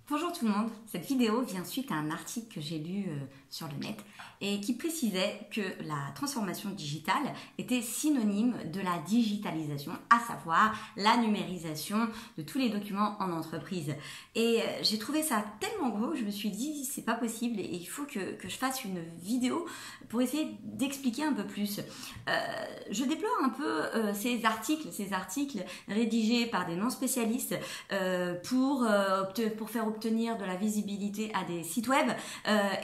Bonjour tout le monde, cette vidéo vient suite à un article que j'ai lu sur le net et qui précisait que la transformation digitale était synonyme de la digitalisation, à savoir la numérisation de tous les documents en entreprise. Et j'ai trouvé ça tellement gros que je me suis dit c'est pas possible et il faut que je fasse une vidéo pour essayer d'expliquer un peu plus. Je déplore un peu ces articles rédigés par des non spécialistes pour faire obtenir de la visibilité à des sites web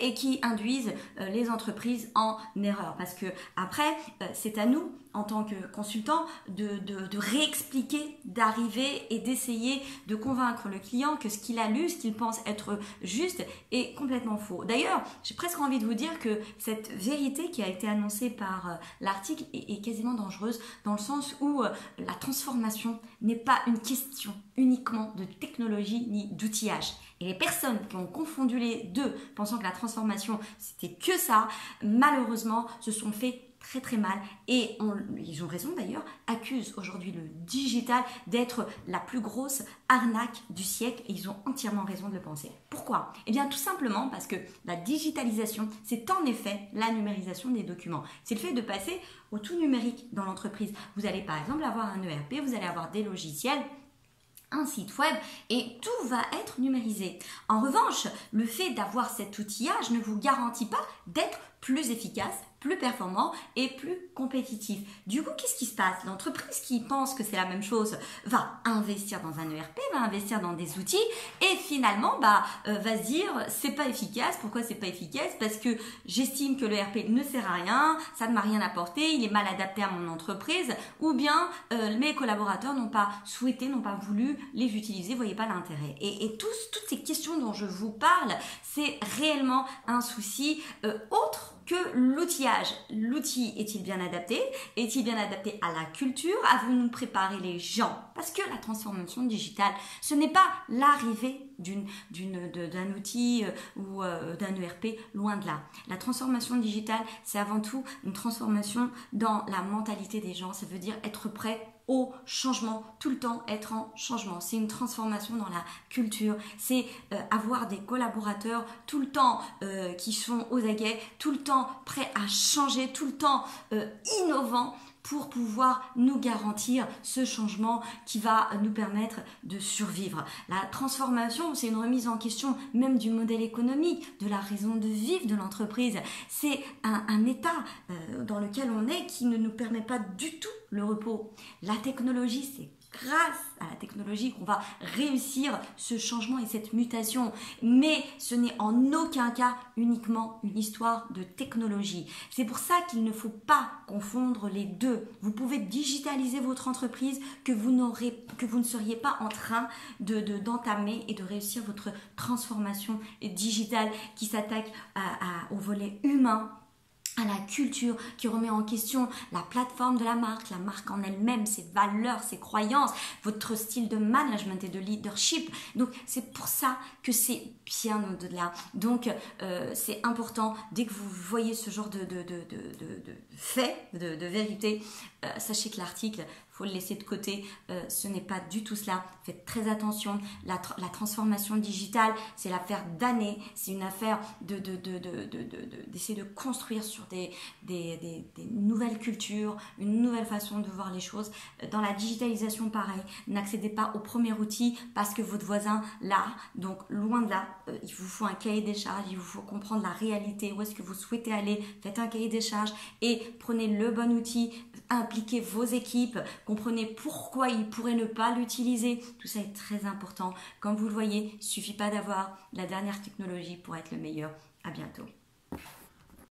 et qui induisent les entreprises en erreur. Parce que après, c'est à nous, en tant que consultants, de réexpliquer, d'arriver et d'essayer de convaincre le client que ce qu'il a lu, ce qu'il pense être juste est complètement faux. D'ailleurs, j'ai presque envie de vous dire que cette vérité qui a été annoncée par l'article est quasiment dangereuse dans le sens où la transformation n'est pas une question uniquement de technologie ni d'outillage. Et les personnes qui ont confondu les deux, pensant que la transformation c'était que ça, malheureusement se sont fait très mal et ils ont raison d'ailleurs, accusent aujourd'hui le digital d'être la plus grosse arnaque du siècle et ils ont entièrement raison de le penser. Pourquoi? Eh bien tout simplement parce que la digitalisation c'est en effet la numérisation des documents. C'est le fait de passer au tout numérique dans l'entreprise. Vous allez par exemple avoir un ERP, vous allez avoir des logiciels, un site web et tout va être numérisé. En revanche, le fait d'avoir cet outillage ne vous garantit pas d'être plus efficace, plus performant et plus compétitif. Du coup, qu'est-ce qui se passe? L'entreprise qui pense que c'est la même chose va investir dans un ERP, va investir dans des outils et finalement va se dire c'est pas efficace. Pourquoi c'est pas efficace? Parce que j'estime que l'ERP ne sert à rien, ça ne m'a rien apporté, il est mal adapté à mon entreprise ou bien mes collaborateurs n'ont pas souhaité, n'ont pas voulu les utiliser, vous voyez pas l'intérêt. Et toutes ces questions dont je vous parle, c'est réellement un souci autre que l'outillage. L'outil est-il bien adapté? Est-il bien adapté à la culture? Avons-nous préparé les gens? Parce que la transformation digitale, ce n'est pas l'arrivée d'un outil ou d'un ERP, loin de là. La transformation digitale, c'est avant tout une transformation dans la mentalité des gens. Ça veut dire être prêt au changement, tout le temps être en changement. C'est une transformation dans la culture, c'est avoir des collaborateurs tout le temps qui sont aux aguets, tout le temps prêts à changer, tout le temps innovants pour pouvoir nous garantir ce changement qui va nous permettre de survivre. La transformation, c'est une remise en question même du modèle économique, de la raison de vivre de l'entreprise. C'est un état dans lequel on est qui ne nous permet pas du tout le repos. La technologie, c'est grâce à la technologie qu'on va réussir ce changement et cette mutation. Mais ce n'est en aucun cas uniquement une histoire de technologie. C'est pour ça qu'il ne faut pas confondre les deux. Vous pouvez digitaliser votre entreprise que vous ne seriez pas en train d'entamer et de réussir votre transformation digitale qui s'attaque au volet humain, à la culture, qui remet en question la plateforme de la marque en elle-même, ses valeurs, ses croyances, votre style de management et de leadership. Donc c'est pour ça que c'est bien au-delà. Donc c'est important, dès que vous voyez ce genre de fait, de vérité, sachez que l'article, faut le laisser de côté, ce n'est pas du tout cela. Faites très attention, la transformation digitale, c'est l'affaire d'années, c'est une affaire d'essayer de construire sur des nouvelles cultures, une nouvelle façon de voir les choses. Dans la digitalisation, pareil, n'accédez pas au premier outil parce que votre voisin l'a, donc loin de là, il vous faut un cahier des charges, il vous faut comprendre la réalité, où est-ce que vous souhaitez aller, faites un cahier des charges et prenez le bon outil, impliquez vos équipes, comprenez pourquoi ils pourraient ne pas l'utiliser. Tout ça est très important. Comme vous le voyez, il ne suffit pas d'avoir la dernière technologie pour être le meilleur. À bientôt.